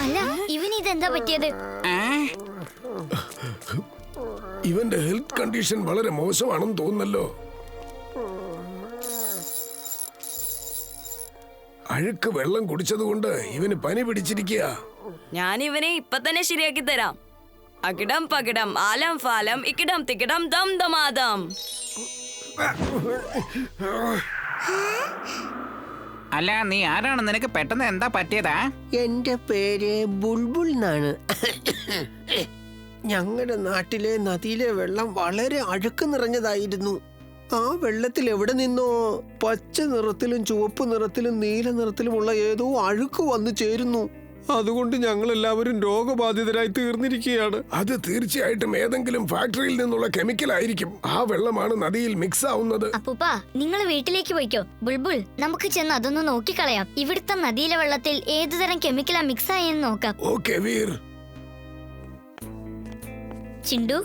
അല്ല, ഇവനിതെന്താ പറ്റിയത്? ഇവന്റെ ഹെൽത്ത് കണ്ടീഷൻ വളരെ മോശമാണെന്ന് തോന്നുന്നല്ലോ. അഴുക്ക് വെള്ളം കുടിച്ചതുകൊണ്ട് ഇവന് പനി പിടിച്ചിരിക്കുക. ഞാൻ ഇവനെ ഇപ്പൊ തന്നെ ശരിയാക്കി തരാം. അകിടം പകിടം ആലം ഫാലം ഇക്കിടം തിക്കിടം ദം ദമാദം. അല്ല, നീ ആരാണ്? നിനക്ക് പെട്ടെന്ന് എന്താ പറ്റിയതാ? എന്റെ പേര് ബുൾബുൾ എന്നാണ്. ഞങ്ങളുടെ നാട്ടിലെ നദിയിലെ വെള്ളം വളരെ അഴുക്ക് നിറഞ്ഞതായിരുന്നു. ആ വെള്ളത്തിൽ എവിടെ നിന്നോ പച്ച നിറത്തിലും ചുവപ്പ് നിറത്തിലും നീല നിറത്തിലുമുള്ള ഏതോ അഴുക്ക് വന്നു ചേരുന്നു. അതുകൊണ്ട് ഞങ്ങൾ എല്ലാവരും രോഗബാധിതരായി തീർന്നിരിക്കുകയാണ്. അത് തീർച്ചയായിട്ടും ഏതെങ്കിലും ഫാക്ടറിയിൽ നിന്നുള്ള കെമിക്കൽ ആയിരിക്കും. ആ വെള്ളമാണ് നദിയിൽ മിക്സ് ആവുന്നത്. അപ്പൂപ്പാ, നിങ്ങൾ വീട്ടിലേക്ക് പോയിക്കോ. ബുൾബുൾ, നമുക്ക് ചെന്ന് അതൊന്ന് നോക്കിക്കളയാം. ഇവിടുത്തെ നദിയിലെ വെള്ളത്തിൽ ഏതുതരം കെമിക്കലാ മിക്സ് ആയെന്ന് നോക്കാം. ഓക്കേ വീർ. ചിണ്ടു,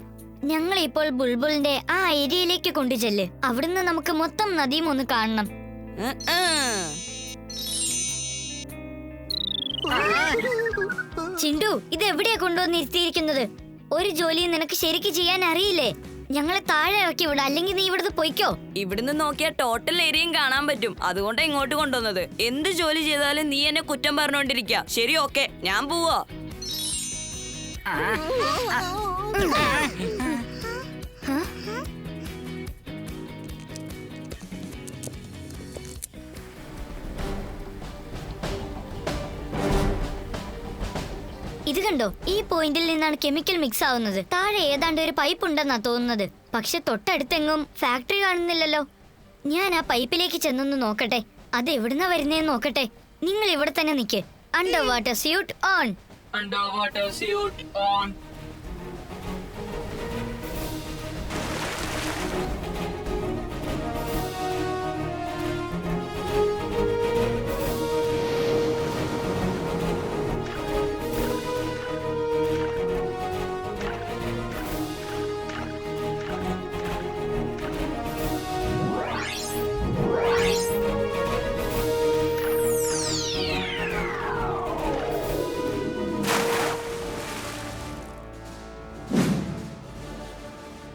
ഞങ്ങൾ ഇപ്പോൾ ബുൾബുളിന്റെ ആ ഏരിയയിലേക്ക് കൊണ്ടുചെല്ല്. അവിടുന്ന് നമുക്ക് മൊത്തം നദിയും ഒന്ന് കാണണം. ചിണ്ടു, ഇത് എവിടെയാ കൊണ്ടുവന്നിരുത്തിയിരിക്കുന്നത്? ഒരു ജോലിയും നിനക്ക് ശരിക്ക് ചെയ്യാൻ അറിയില്ലേ? ഞങ്ങളെ താഴെ ഇറക്കി വിട, അല്ലെങ്കിൽ നീ ഇവിടുന്ന് പൊയ്ക്കോ. ഇവിടുന്ന് നോക്കിയാൽ ടോട്ടൽ ഏരിയയും കാണാൻ പറ്റും. അതുകൊണ്ടാണ് ഇങ്ങോട്ട് കൊണ്ടുവന്നത്. എന്ത് ജോലി ചെയ്താലും നീ എന്നെ കുറ്റം പറഞ്ഞോണ്ടിരിക്കുക. ശരി, ഓക്കെ, ഞാൻ പോവാ. ഇത് കണ്ടോ, ഈ പോയിന്റിൽ നിന്നാണ് കെമിക്കൽ മിക്സ് ആവുന്നത്. താഴെ ഏതാണ്ട് ഒരു പൈപ്പ് ഉണ്ടെന്നാ തോന്നുന്നത്. പക്ഷെ തൊട്ടടുത്തെങ്ങും ഫാക്ടറി കാണുന്നില്ലല്ലോ. ഞാൻ ആ പൈപ്പിലേക്ക് ചെന്നൊന്ന് നോക്കട്ടെ. അത് എവിടുന്നാ വരുന്നേന്ന് നോക്കട്ടെ. നിങ്ങൾ ഇവിടെ തന്നെ നിൽക്ക്. Underwater suit on. Underwater suit on.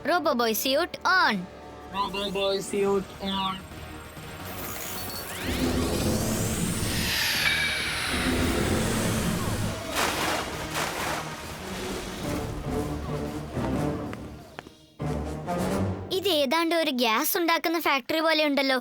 Robo boy suit on. Robo boy suit on. ഇത് ഏതാണ്ട് ഒരു ഗ്യാസ് ഉണ്ടാക്കുന്ന ഫാക്ടറി പോലെ ഉണ്ടല്ലോ.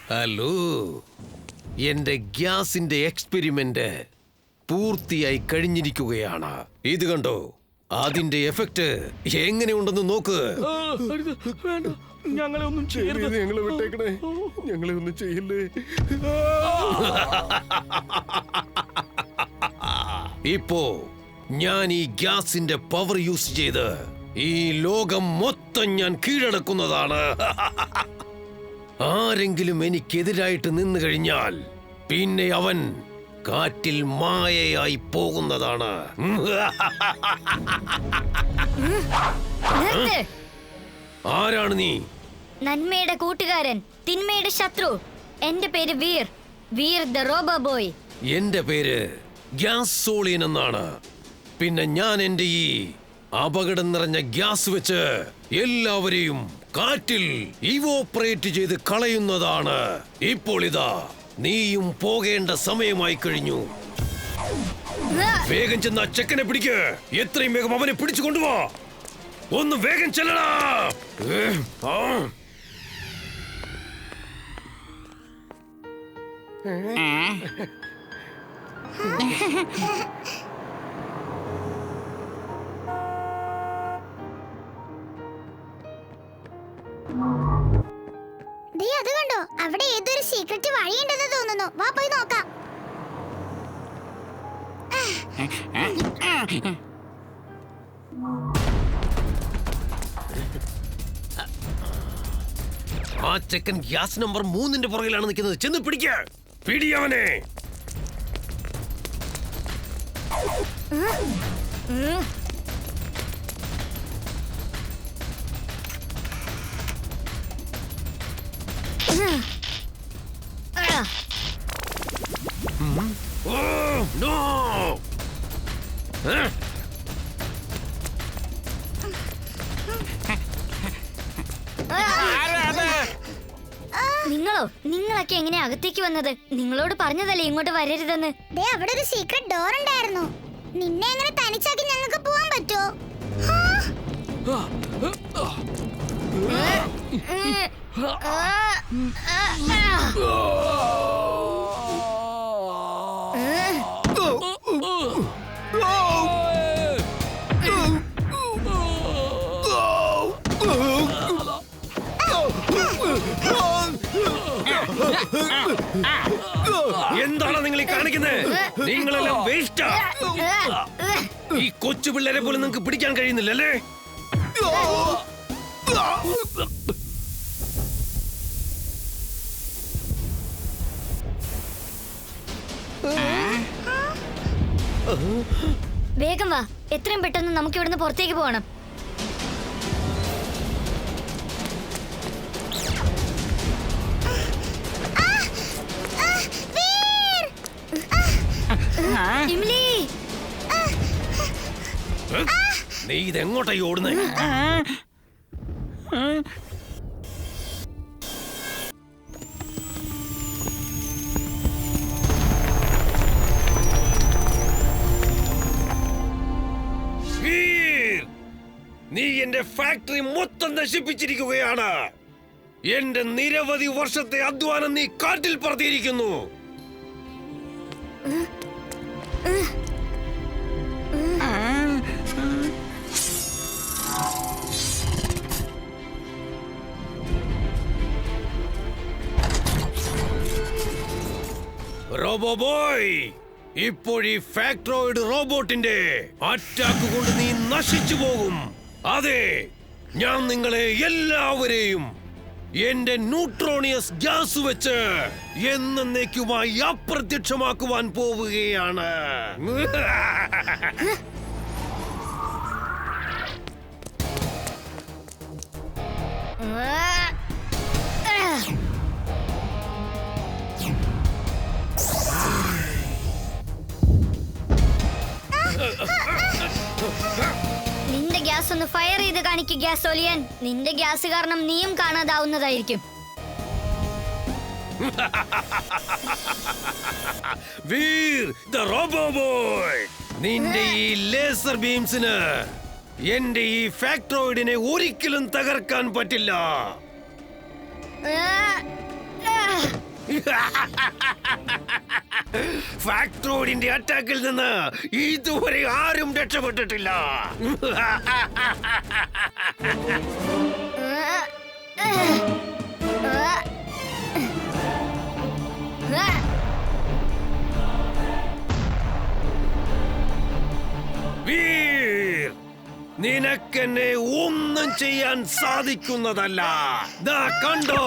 ഹലോ, എന്റെ ഗ്യാസിന്റെ എക്സ്പെരിമെന്റ് പൂർത്തിയായി കഴിഞ്ഞിരിക്കുകയാണ്. ഇത് കണ്ടോ, അതിന്റെ എഫക്റ്റ് എങ്ങനെയുണ്ടെന്ന് നോക്ക്. ഞങ്ങളെ ഒന്നും ചെയ്യരുത്. ഞങ്ങളെ വിട്ടേക്കണേ. ഞങ്ങളെ ഒന്നും ചെയ്യില്ലേ. ഇപ്പോ ഞാൻ ഈ ഗ്യാസിന്റെ പവർ യൂസ് ചെയ്ത് ഈ ലോകം മൊത്തം ഞാൻ കീഴടക്കുന്നതാണ്. ആരെങ്കിലും എനിക്കെതിരായിട്ട് നിന്നു കഴിഞ്ഞാൽ പിന്നെ അവൻ കാറ്റിൽ മായയായി പോകുന്നതാണ്. നിർത്ത്. ആരാണ് നീ? നന്മയുടെ കൂട്ടുകാരൻ, തിന്മയുടെ ശത്രു. എന്റെ പേര് Veer. Veer the robo boy. എന്റെ പേര് ഗ്യാസ് സോളിയൻ എന്നാണ്. പിന്നെ ഞാൻ എന്റെ ഈ അപകടം നിറഞ്ഞ ഗ്യാസ് വെച്ച് എല്ലാവരെയും കാറ്റിൽ ഇവോപ്പറേറ്റ് ചെയ്ത് കളയുന്നതാണ്. ഇപ്പോൾ ഇതാ നീയും പോകേണ്ട സമയമായി കഴിഞ്ഞു. വേഗം ചെന്ന് ആ ചെക്കനെ പിടിക്ക്. എത്രയും വേഗം അവനെ പിടിച്ചു കൊണ്ടുപോ. ഒന്ന് വേഗം ചെല്ലടാ. അത് കണ്ടോ, അവിടെ ഏതൊരു സീക്രട്ട് വഴിയുണ്ടെന്ന് തോന്നുന്നു. വാ പോയി നോക്കാം. ആ ചെക്കൻ ഗ്യാസ് നമ്പർ 3 പുറകിലാണ് നിൽക്കുന്നത്. ചെന്ന് പിടിയവനെ. നിങ്ങളൊക്കെ എങ്ങനെ അകത്തേക്ക് വന്നത്? നിങ്ങളോട് പറഞ്ഞതല്ലേ ഇങ്ങോട്ട് വരരുതെന്ന്. ദേ അവിടെ ഒരു സീക്രട്ട് ഡോർ ഉണ്ടായിരുന്നു. നിന്നെ എങ്ങനെ തനിച്ചാക്കി ഞങ്ങൾക്ക് പോവാൻ പറ്റുമോ? എന്താണ് നിങ്ങൾ ഈ കാണിക്കുന്നത്? നിങ്ങളെല്ലാം വേസ്റ്റാ. ഈ കൊച്ചു പിള്ളേരെ പോലും നിങ്ങൾക്ക് പിടിക്കാൻ കഴിയുന്നില്ലല്ലേ? വേഗം വാ, എത്രയും പെട്ടെന്ന് നമുക്ക് ഇവിടുന്ന് പുറത്തേക്ക് പോകണം. നീ ഇതെങ്ങോട്ടായി ഓടുന്നേ? നീ എന്റെ ഫാക്ടറി മൊത്തം നശിപ്പിച്ചിരിക്കുകയാണ്. എന്റെ നിരവധി വർഷത്തെ അധ്വാനം നീ കാറ്റിൽ പറത്തിയിരിക്കുന്നു. റോബോ ബോയ്, ഇപ്പോഴീ ഫാക്ടറോയിഡ് റോബോട്ടിന്റെ അറ്റാക്ക് കൊണ്ട് നീ നശിച്ചു പോകും. അതെ, ഞാൻ നിങ്ങളെ എല്ലാവരെയും എന്റെ ന്യൂട്രോണിയസ് ഗ്യാസ് വെച്ച് എന്നേക്കുമായി അപ്രത്യക്ഷമാക്കുവാൻ പോവുകയാണ്. നിന്റെ ഗ്യാസ് ഒന്ന് ഫയർ ചെയ്ത് കാണിക്കുക ഗ്യാസോലിയൻ. നിന്റെ ഗ്യാസ് കാരണം നീയും കാണാതാവുന്നതായിരിക്കും. വീർ ദ റോബോ ബോയ്, നിന്റെ ഈ ലേസർ ബീംസിന് എന്റെ ഈ ഫാക്ടറോയിഡിനെ ഒരിക്കലും തകർക്കാൻ പറ്റില്ല. ഫാക്ടറോയിഡിന്റെ അറ്റാക്കിൽ നിന്ന് ഇതുവരെ ആരും രക്ഷപ്പെട്ടിട്ടില്ല. വീർ, നിനക്കെന്നെ ഒന്നും ചെയ്യാൻ സാധിക്കുന്നതല്ല. ദാ കണ്ടോ?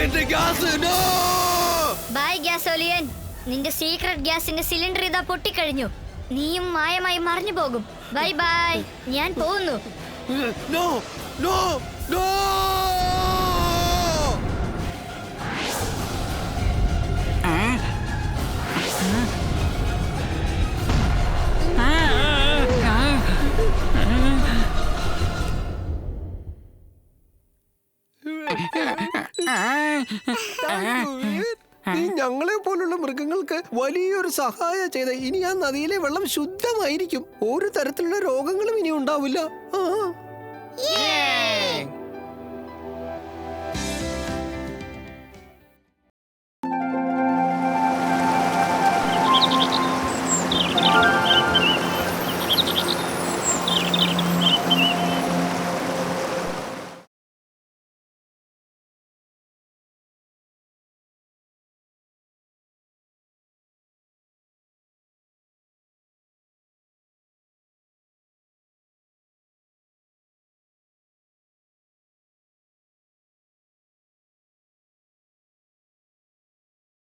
എന്റെ ഗ്യാസ് no! ബൈ ഗ്യാസോലിയൻ. നിന്റെ സീക്രട്ട് ഗ്യാസിന്റെ സിലിണ്ടർ ഇതാ പൊട്ടിക്കഴിഞ്ഞു. നീയും മായമായി മറിഞ്ഞു പോകും. ബൈ ബൈ, ഞാൻ പോകുന്നു. No! No! No! നീ ഞങ്ങളെ പോലുള്ള മൃഗങ്ങൾക്ക് വലിയൊരു സഹായം ചെയ്ത. ഇനി ആ നദിയിലെ വെള്ളം ശുദ്ധമായിരിക്കും. ഒരു തരത്തിലുള്ള രോഗങ്ങളും ഇനി ഉണ്ടാവില്ല. ആ